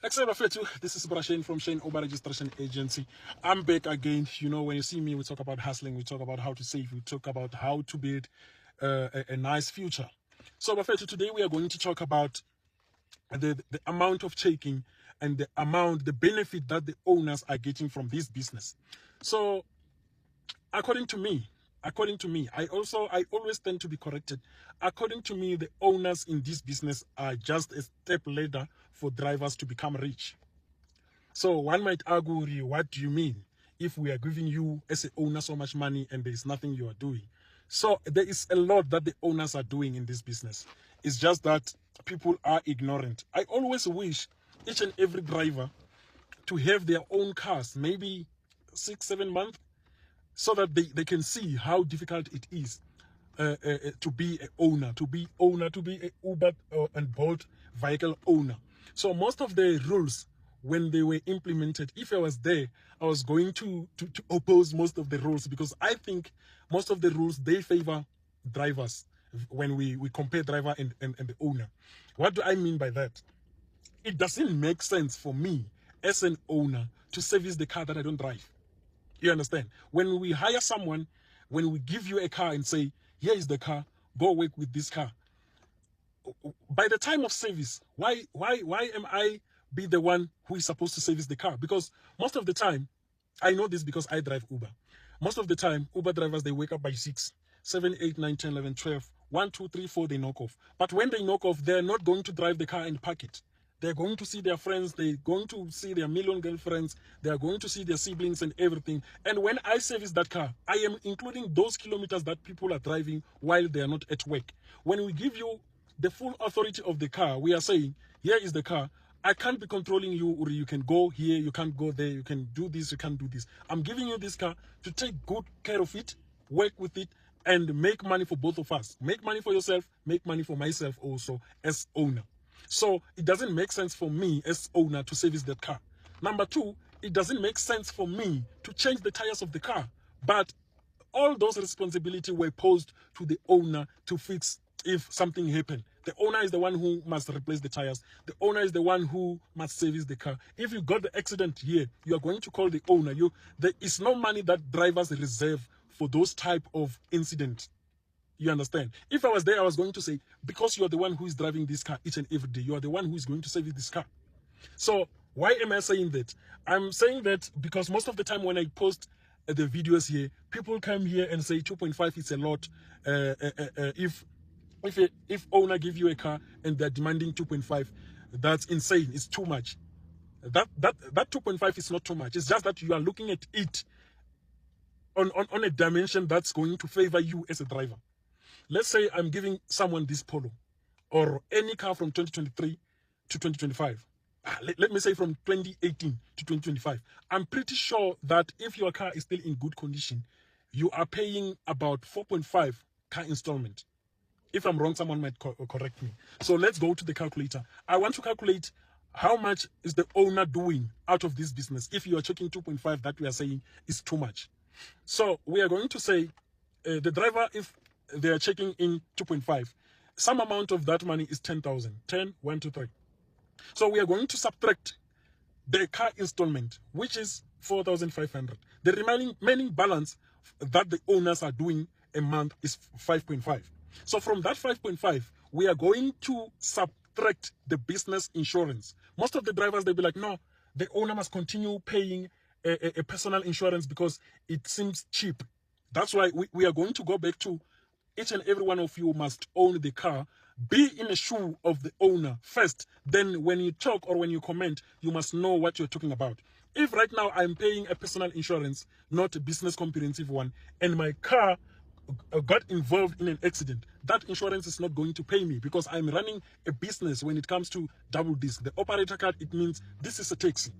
This is Shane from Shane Oba Registration Agency. I'm back again. You know, when you see me, we talk about hustling, we talk about how to save, we talk about how to build a nice future. So, Bafetu, today we are going to talk about the amount of taking and the benefit that the owners are getting from this business. So, according to me, I always tend to be corrected. According to me, the owners in this business are just a step ladder for drivers to become rich. So one might argue, what do you mean if we are giving you as an owner so much money and there is nothing you are doing? So there is a lot that the owners are doing in this business. It's just that people are ignorant. I always wish each and every driver to have their own cars, maybe 6-7 months, so that they can see how difficult it is to be an owner, to be a Uber and Bolt vehicle owner. So most of the rules, when they were implemented, if I was there, I was going to oppose most of the rules, because I think most of the rules, they favor drivers when we compare driver and the owner. What do I mean by that? It doesn't make sense for me as an owner to service the car that I don't drive. You understand? When we hire someone, when we give you a car and say, here is the car, go work with this car, by the time of service, why am I be the one who is supposed to service the car? Because most of the time, I know this because I drive Uber. Most of the time, Uber drivers, they wake up by 6, 7, 8, 9, 10, 11, 12, 1, 2, 3, 4, they knock off. But when they knock off, they're not going to drive the car and park it. They're going to see their friends, they're going to see their million girlfriends, they're going to see their siblings and everything. And when I service that car, I am including those kilometers that people are driving while they are not at work. When we give you the full authority of the car, we are saying, here is the car. I can't be controlling you, or you can go here, you can't go there, you can do this, you can't do this. I'm giving you this car to take good care of it, work with it, and make money for both of us. Make money for yourself, make money for myself also as owner. So it doesn't make sense for me as owner to service that car. Number two, it doesn't make sense for me to change the tires of the car. But all those responsibilities were posed to the owner to fix if something happened. The owner is the one who must replace the tires. The owner is the one who must service the car. If you got the accident here, you are going to call the owner. There is no money that drivers reserve for those type of incidents. You understand? If I was there, I was going to say, because you are the one who is driving this car each and every day, you are the one who is going to service this car. So why am I saying that? I'm saying that because most of the time when I post the videos here, people come here and say 2.5 is a lot. If owner give you a car and they're demanding 2.5, that's insane. It's too much. That 2.5 is not too much. It's just that you are looking at it on a dimension that's going to favor you as a driver. Let's say I'm giving someone this Polo or any car from 2023 to 2025. Let me say from 2018 to 2025. I'm pretty sure that if your car is still in good condition, you are paying about 4.5 car installment. If I'm wrong, someone might correct me. So let's go to the calculator. I want to calculate how much is the owner doing out of this business. If you are checking 2.5, that we are saying is too much. So we are going to say the driver, if they are checking in 2.5, some amount of that money is 10,000. 10, 1, 2, 3. So we are going to subtract the car installment, which is 4,500. The remaining balance that the owners are doing a month is 5.5. So from that 5.5, we are going to subtract the business insurance. Most of the drivers, they'll be like, no, the owner must continue paying a personal insurance because it seems cheap. That's why we are going to go back to each and every one of you must own the car. Be in the shoe of the owner first. Then when you talk or when you comment, you must know what you're talking about. If right now I'm paying a personal insurance, not a business comprehensive one, and my car got involved in an accident, that insurance is not going to pay me because I'm running a business. When it comes to double disc, the operator card, it means this is a taxi.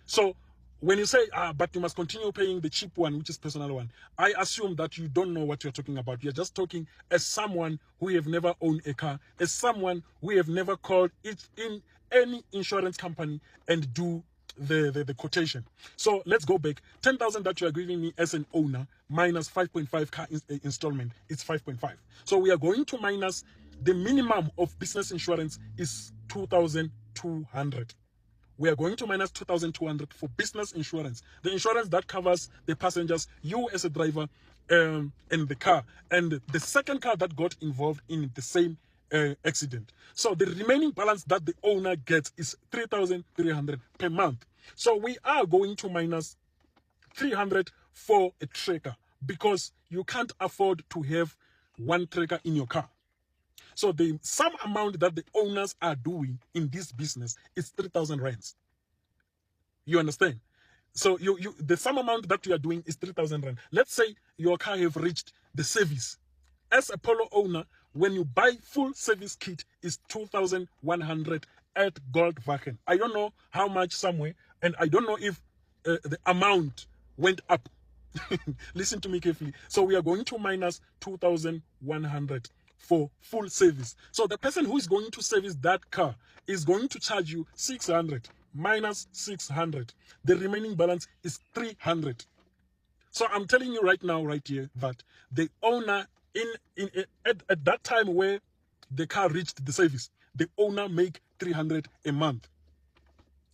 So when you say, but you must continue paying the cheap one, which is personal one, I assume that you don't know what you're talking about. You're just talking as someone who have never owned a car, as someone who have never called it in any insurance company and do the quotation. So let's go back. 10,000 that you are giving me as an owner minus 5.5 car installment, it's 5.5. So we are going to minus the minimum of business insurance is 2,200. we are going to minus 2,200 for business insurance, the insurance that covers the passengers, you as a driver, in the car, and the second car that got involved in the same accident. So the remaining balance that the owner gets is 3,300 per month. So we are going to minus 300 for a tracker, because you can't afford to have one tracker in your car. So the sum amount that the owners are doing in this business is 3,000 rands. You understand? So the sum amount that you are doing is 3,000 rand. Let's say your car have reached the service. As a Polo owner, when you buy full service kit, is 2,100 at Goldwagen. I don't know how much somewhere, and I don't know if the amount went up. Listen to me carefully. So we are going to minus 2,100 for full service. So the person who is going to service that car is going to charge you 600 minus 600. The remaining balance is 300. So I'm telling you right now, right here, that the owner at that time where the car reached the service, the owner make 300 a month.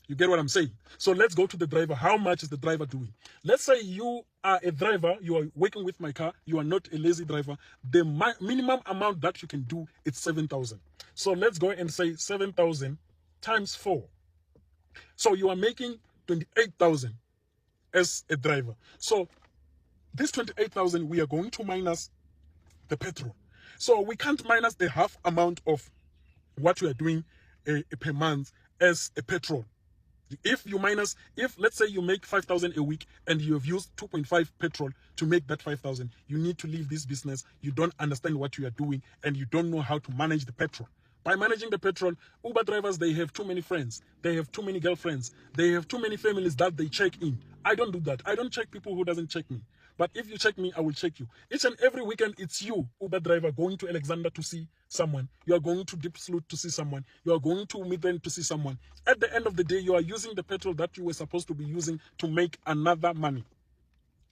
You get what I'm saying? So let's go to the driver. How much is the driver doing? Let's say you are a driver, you are working with my car, you are not a lazy driver. The minimum amount that you can do is 7,000. So let's go and say 7,000 times 4. So you are making 28,000 as a driver. So this 28,000, we are going to minus the petrol. So we can't minus the half amount of what you are doing per month as a petrol. If let's say you make 5,000 a week and you have used 2.5 petrol to make that 5,000, you need to leave this business. You don't understand what you are doing and you don't know how to manage the petrol. By managing the petrol, Uber drivers, they have too many friends. They have too many girlfriends. They have too many families that they check in. I don't do that. I don't check people who doesn't check me. But if you check me, I will check you. Each and every weekend, it's you, Uber driver, going to Alexander to see someone. You are going to Deep Sloot to see someone. You are going to Midland to see someone. At the end of the day, you are using the petrol that you were supposed to be using to make another money.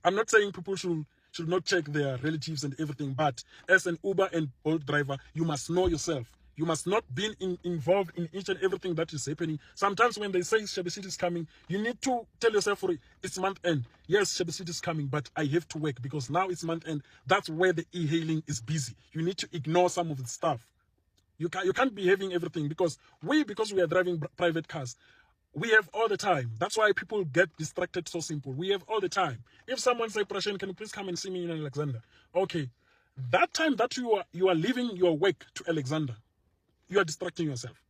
I'm not saying people should not check their relatives and everything, but as an Uber and Bolt driver, you must know yourself. You must not be involved in each and everything that is happening. Sometimes when they say Shabbat is coming, you need to tell yourself, it's month end. Yes, Shabbat is coming, but I have to work because now it's month end. That's where the e-hailing is busy. You need to ignore some of the stuff. You can't be having everything because we are driving private cars. We have all the time. That's why people get distracted so simple. We have all the time. If someone say, Prashan, can you please come and see me in Alexander? Okay. That time that you are leaving your work to Alexander, you are distracting yourself.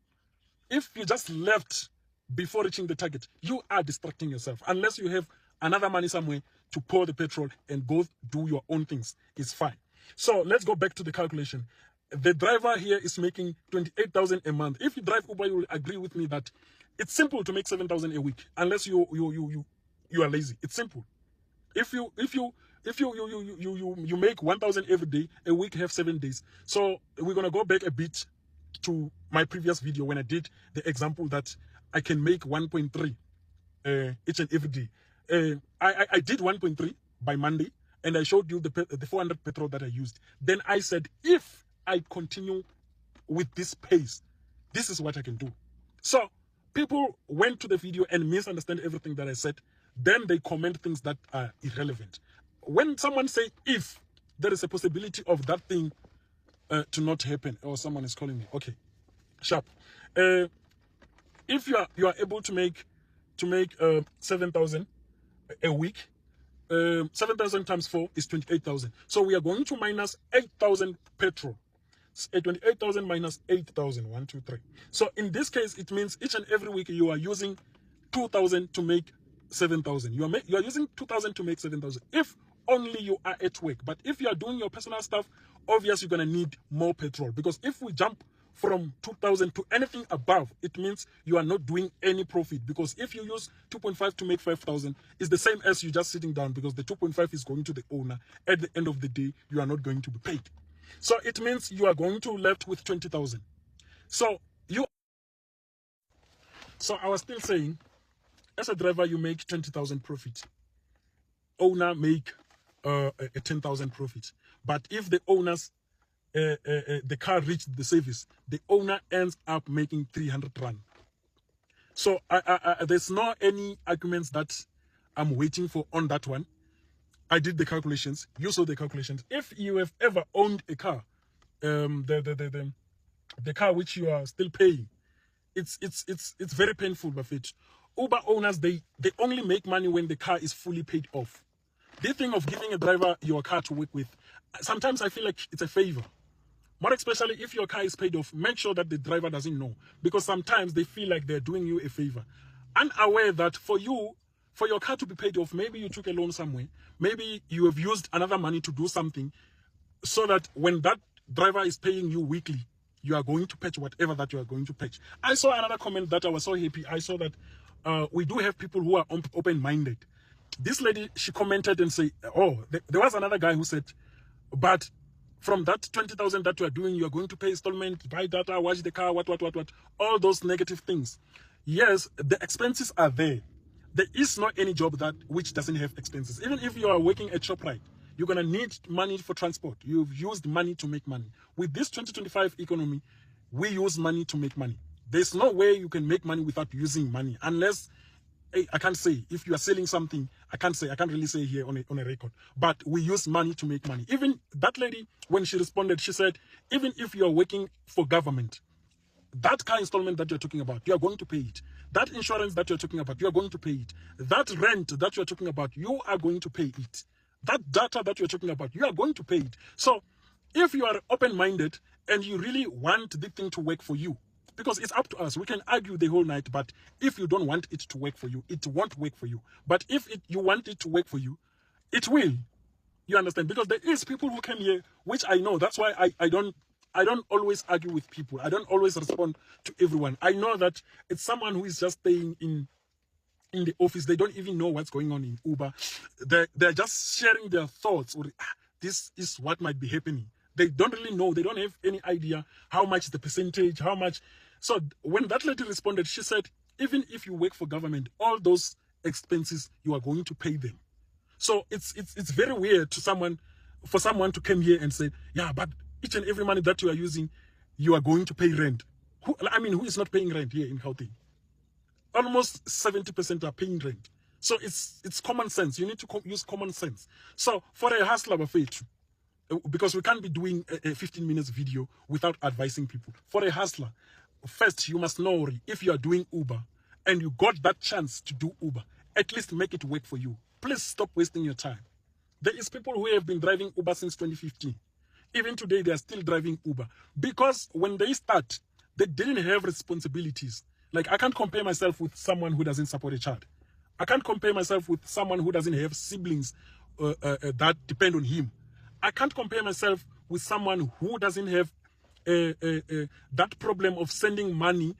If you just left before reaching the target, you are distracting yourself. Unless you have another money somewhere to pour the petrol and go do your own things, it's fine. So let's go back to the calculation. The driver here is making 28,000 a month. If you drive Uber, you will agree with me that it's simple to make 7,000 a week, unless you are lazy. It's simple. If you make 1,000 every day, a week have 7 days. So we're gonna go back a bit to my previous video when I did the example that I can make 1.3 each and every day. I did 1.3 by Monday, and I showed you the 400 petrol that I used. Then I said, if I continue with this pace, this is what I can do. So people went to the video and misunderstand everything that I said. Then they comment things that are irrelevant. When someone say, if there is a possibility of that thing to not happen, or someone is calling me, okay, sharp. If you are able to make 7,000 a week, 7,000 times 4 is 28,000. So we are going to minus 8,000 petrol. 28,000 minus 8,000. 1, 2, 3. So in this case, it means each and every week you are using 2,000 to make 7,000. You are using 2,000 to make 7,000. If only you are at work. But if you are doing your personal stuff, obviously you're gonna need more petrol. Because if we jump from 2,000 to anything above, it means you are not doing any profit. Because if you use 2.5 to make 5,000, it's the same as you just sitting down, because the 2.5 is going to the owner. At the end of the day, you are not going to be paid. So it means you are going to left with 20,000. So I was still saying, as a driver, you make 20,000 profit. Owner make a 10,000 profit. But if the owners the car reached the service, the owner ends up making 300 rand. So there's no any arguments that I'm waiting for on that one. I did the calculations. You saw the calculations. If you have ever owned a car, the car which you are still paying, it's very painful, Buffett. Uber owners, they only make money when the car is fully paid off. They think of giving a driver your car to work with. Sometimes I feel like it's a favor. More especially if your car is paid off, make sure that the driver doesn't know. Because sometimes they feel like they're doing you a favor. Unaware that for your car to be paid off, maybe you took a loan somewhere. Maybe you have used another money to do something so that when that driver is paying you weekly, you are going to patch whatever that you are going to patch. I saw another comment that I was so happy. I saw that we do have people who are open-minded. This lady, she commented and said, oh, there was another guy who said, but from that 20,000 that you are doing, you are going to pay installment, buy data, watch the car, what, all those negative things. Yes, the expenses are there. There is not any job that which doesn't have expenses. Even if you are working at ShopRite, you're going to need money for transport. You've used money to make money. With this 2025 economy, we use money to make money. There's no way you can make money without using money, unless, I can't say, if you are selling something, I can't really say here on a record, but we use money to make money. Even that lady, when she responded, she said, even if you are working for government, that car installment that you're talking about, you are going to pay it. That insurance that you're talking about, you are going to pay it. That rent that you're talking about, you are going to pay it. That data that you're talking about, you are going to pay it. So if you are open-minded and you really want the thing to work for you, because it's up to us, we can argue the whole night, but if you don't want it to work for you, it won't work for you. But if you want it to work for you, it will. You understand? Because there is people who come here, which I know. That's why I don't always argue with people. I don't always respond to everyone. I know that it's someone who is just staying in the office. They don't even know what's going on in Uber. They're just sharing their thoughts. Or, this is what might be happening. They don't really know. They don't have any idea how much the percentage, how much. So when that lady responded, she said, even if you work for government, all those expenses, you are going to pay them. So it's very weird for someone to come here and say, yeah, but each and every money that you are using, you are going to pay rent. Who is not paying rent here in Gauteng? Almost 70% are paying rent. So it's common sense. You need to use common sense. So for a hustler, because we can't be doing a 15 minutes video without advising people. For a hustler, first you must know if you are doing Uber and you got that chance to do Uber, at least make it work for you. Please stop wasting your time. There is people who have been driving Uber since 2015. Even today, they are still driving Uber. Because when they start, they didn't have responsibilities. Like, I can't compare myself with someone who doesn't support a child. I can't compare myself with someone who doesn't have siblings that depend on him. I can't compare myself with someone who doesn't have that problem of sending money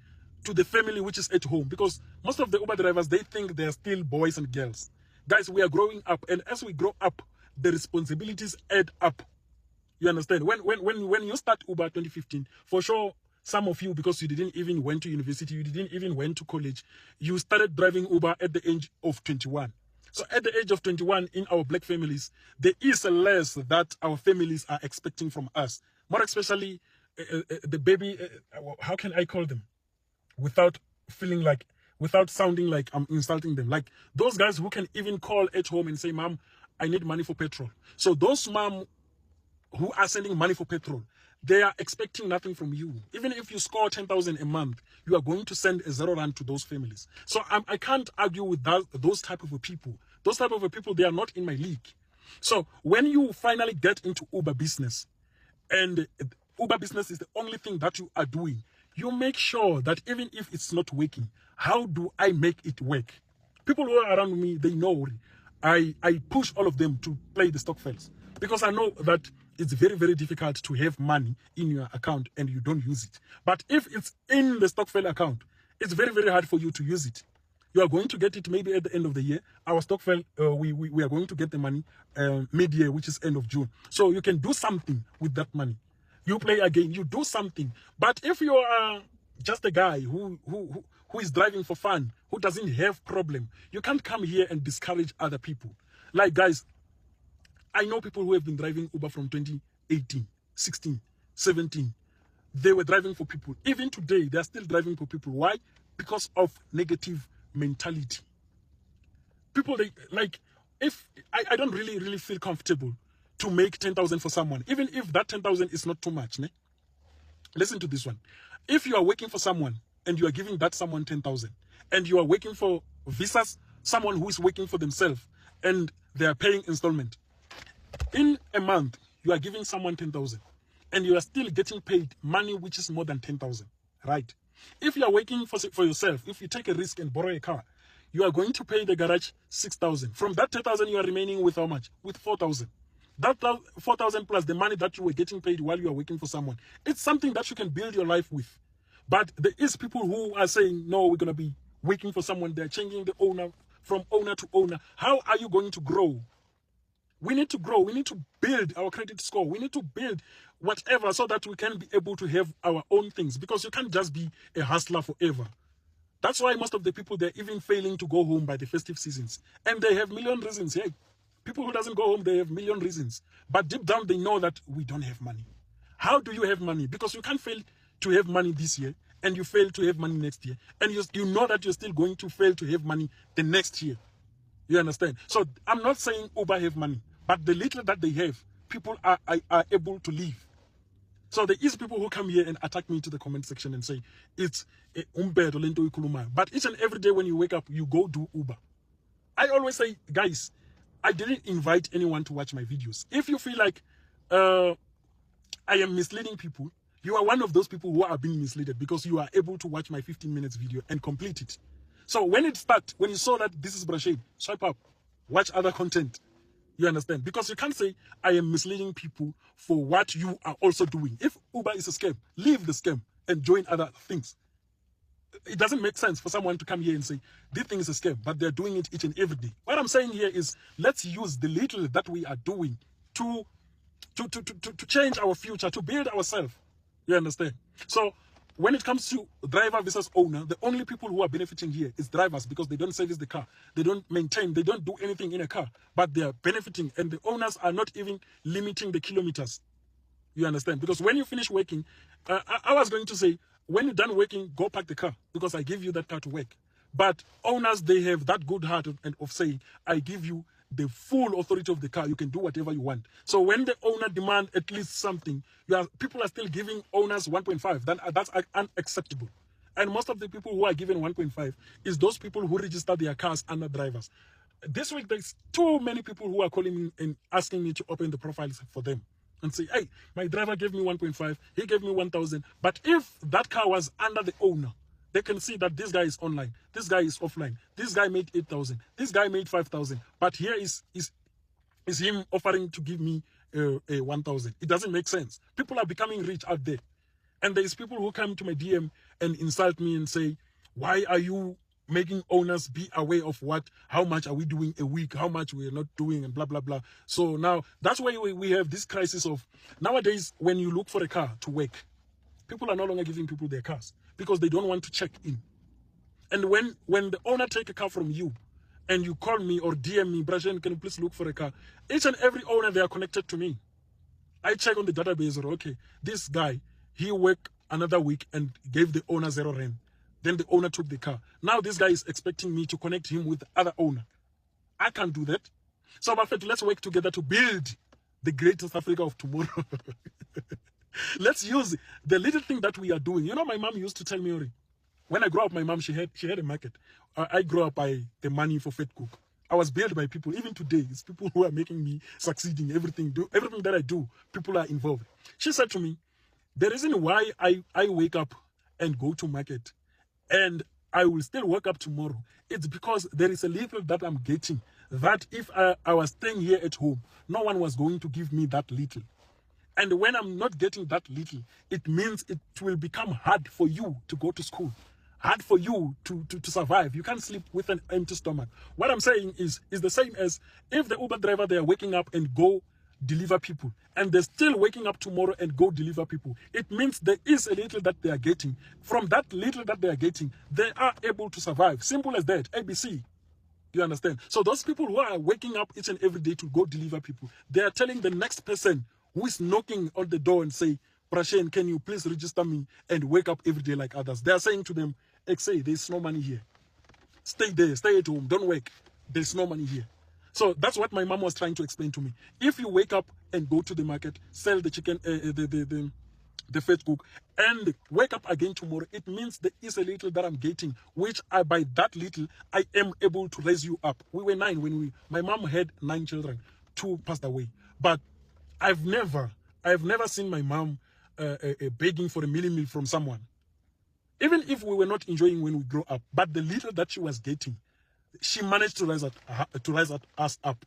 to the family which is at home. Because most of the Uber drivers, they think they're still boys and girls. Guys, we are growing up. And as we grow up, the responsibilities add up. You understand? When you start Uber 2015, for sure, some of you, because you didn't even went to university, you didn't even went to college, you started driving Uber at the age of 21. So at the age of 21, in our black families, there is a less that our families are expecting from us. More especially the baby, how can I call them? Without sounding like I'm insulting them. Like those guys who can even call at home and say, Mom, I need money for petrol. So those mom who are sending money for petrol, they are expecting nothing from you. Even if you score 10,000 a month, you are going to send a 0 rand to those families. So I can't argue with those type of people. Those type of people, they are not in my league. So when you finally get into Uber business, and Uber business is the only thing that you are doing, you make sure that even if it's not working, how do I make it work? People who are around me, they know I push all of them to play the stock files. Because I know that it's very, very difficult to have money in your account and you don't use it. But if it's in the Stockfile account, it's very, very hard for you to use it. You are going to get it maybe at the end of the year. Our Stockfile, we are going to get the money mid-year, which is end of June. So you can do something with that money. You play again, you do something. But if you are just a guy who is driving for fun, who doesn't have problem, you can't come here and discourage other people. Like, guys, I know people who have been driving Uber from 2018, 16, 17. They were driving for people. Even today, they are still driving for people. Why? because of negative mentality. People, they like, if I don't really feel comfortable to make 10,000 for someone, even if that 10,000 is not too much. Ne? Listen to this one. If you are working for someone and you are giving that someone 10,000, and you are working for visas, someone who is working for themselves and they are paying installment, in a month you are giving someone 10,000 and you are still getting paid money which is more than 10,000, right? If you are working for yourself, if you take a risk and borrow a car, you are going to pay the garage 6,000. From that 10,000, you are remaining with how much? With 4,000. That 4,000 plus the money that you were getting paid while you are working for someone. It's something that you can build your life with. But there is people who are saying, no, we're going to be working for someone. They're changing the owner from owner to owner. How are you going to grow? We need to grow. We need to build our credit score. We need to build whatever so that we can be able to have our own things, because you can't just be a hustler forever. That's why most of the people, they're even failing to go home by the festive seasons. And they have million reasons. Hey, people who doesn't go home, they have million reasons. But deep down, they know that we don't have money. How do you have money? Because you can't fail to have money this year and you fail to have money next year. And you know that you're still going to fail to have money the next year. You understand? So I'm not saying Uber have money, but the little that they have, people are able to live. So there is people who come here and attack me to the comment section and say, it's umbedo lento ikuluma. But each and every day when you wake up, you go do Uber. I always say, guys, I didn't invite anyone to watch my videos. If you feel like I am misleading people, you are one of those people who are being misled, because you are able to watch my 15 minutes video and complete it. So when it starts, when you saw that this is Brashid, swipe up, watch other content. You understand? Because you can't say, I am misleading people for what you are also doing. If Uber is a scam, leave the scam and join other things. It doesn't make sense for someone to come here and say, this thing is a scam, but they're doing it each and every day. What I'm saying here is, let's use the little that we are doing to change our future, to build ourselves. You understand? So when it comes to driver versus owner, the only people who are benefiting here is drivers, because they don't service the car. They don't maintain, they don't do anything in a car, but they are benefiting. And the owners are not even limiting the kilometers. You understand? Because when you finish working, I was going to say, when you're done working, go park the car, because I give you that car to work. But owners, they have that good heart of saying, I give you the full authority of the car. You can do whatever you want. So when the owner demand at least something, people are still giving owners 1.5. That's unacceptable. And most of the people who are given 1.5 is those people who register their cars under drivers. This week, there's too many people who are calling me and asking me to open the profiles for them and say, hey, my driver gave me 1.5, he gave me 1,000. But if that car was under the owner, they can see that this guy is online, this guy is offline, this guy made 8,000, this guy made 5,000. But here is him offering to give me a 1,000. It doesn't make sense. People are becoming rich out there. And there's people who come to my DM and insult me and say, why are you making owners be aware of how much are we doing a week, how much we are not doing, and blah, blah, blah. So now, that's why we have this crisis of, nowadays, when you look for a car to work, people are no longer giving people their cars, because they don't want to check in. And when the owner take a car from you, and you call me or DM me, Brashen, can you please look for a car? Each and every owner, they are connected to me. I check on the database, okay, this guy, he worked another week and gave the owner 0 rand. Then the owner took the car. Now this guy is expecting me to connect him with the other owner. I can't do that. So, Buffett, let's work together to build the greatest Africa of tomorrow. Let's use the little thing that we are doing. You know, my mom used to tell me, Ori, when I grew up, my mom, she had a market. I grew up by the money for Fed Cook. I was built by people. Even today, it's people who are making me succeeding. Everything that I do, people are involved. She said to me, the reason why I wake up and go to market and I will still wake up tomorrow, it's because there is a little that I'm getting, that if I was staying here at home, no one was going to give me that little. And when I'm not getting that little, it means it will become hard for you to go to school, hard for you to survive. You can't sleep with an empty stomach. What I'm saying is the same as if the Uber driver, they are waking up and go deliver people, and they're still waking up tomorrow and go deliver people. It means there is a little that they are getting. From that little that they are getting, they are able to survive. Simple as that. ABC. You understand? So those people who are waking up each and every day to go deliver people, they are telling the next person who is knocking on the door and say, Prashen, can you please register me and wake up every day like others? They are saying to them, say there's no money here. Stay there, stay at home, don't work. There's no money here. So that's what my mom was trying to explain to me. If you wake up and go to the market, sell the chicken, the fat cook, and wake up again tomorrow, it means there is a little that I'm getting, which by that little, I am able to raise you up. We were 9 when my mom had 9 children, 2 passed away. But I've never seen my mom begging for a meal from someone. Even if we were not enjoying when we grow up, but the little that she was getting, she managed to rise us up.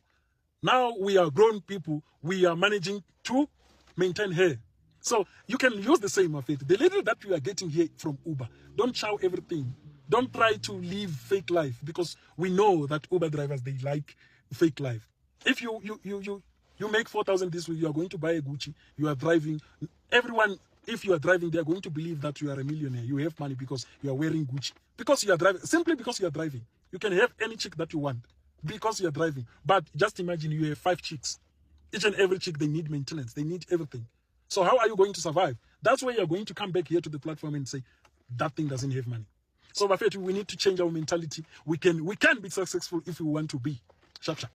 Now we are grown people. We are managing to maintain her. So you can use the same faith. The little that you are getting here from Uber, don't chow everything. Don't try to live fake life, because we know that Uber drivers, they like fake life. If you make 4,000 this week, you are going to buy a Gucci. You are driving. Everyone, if you are driving, they are going to believe that you are a millionaire. You have money because you are wearing Gucci. Because you are driving, simply because you are driving. You can have any chick that you want because you are driving. But just imagine you have 5 chicks. Each and every chick, they need maintenance. They need everything. So how are you going to survive? That's where you're going to come back here to the platform and say, that thing doesn't have money. So, Bafetu, we need to change our mentality. We can be successful if we want to be. Sharp, sharp.